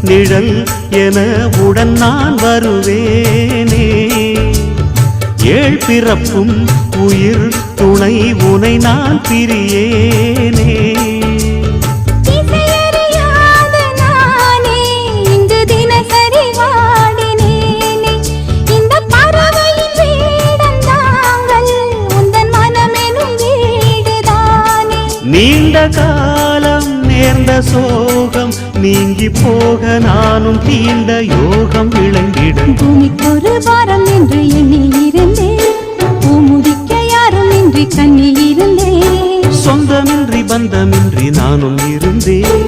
நிழல் என உடன் நான் வருவேனே. ஏழ் பிறப்பும் உயிர் துணை உனை நான் பிரியேனே. நீண்ட காலம் நேர்ந்த சோகம் நீங்கி போக நானும் தீண்ட யோகம் விளங்கிடும். பூமிக்கொரு வாரம் என்று எண்ணி இருந்தேன், பூமுதிக்க யாரும் இன்றி கண்ணி இருந்தேன். சொந்தமின்றி பந்தமின்றி நானும் இருந்தேன்.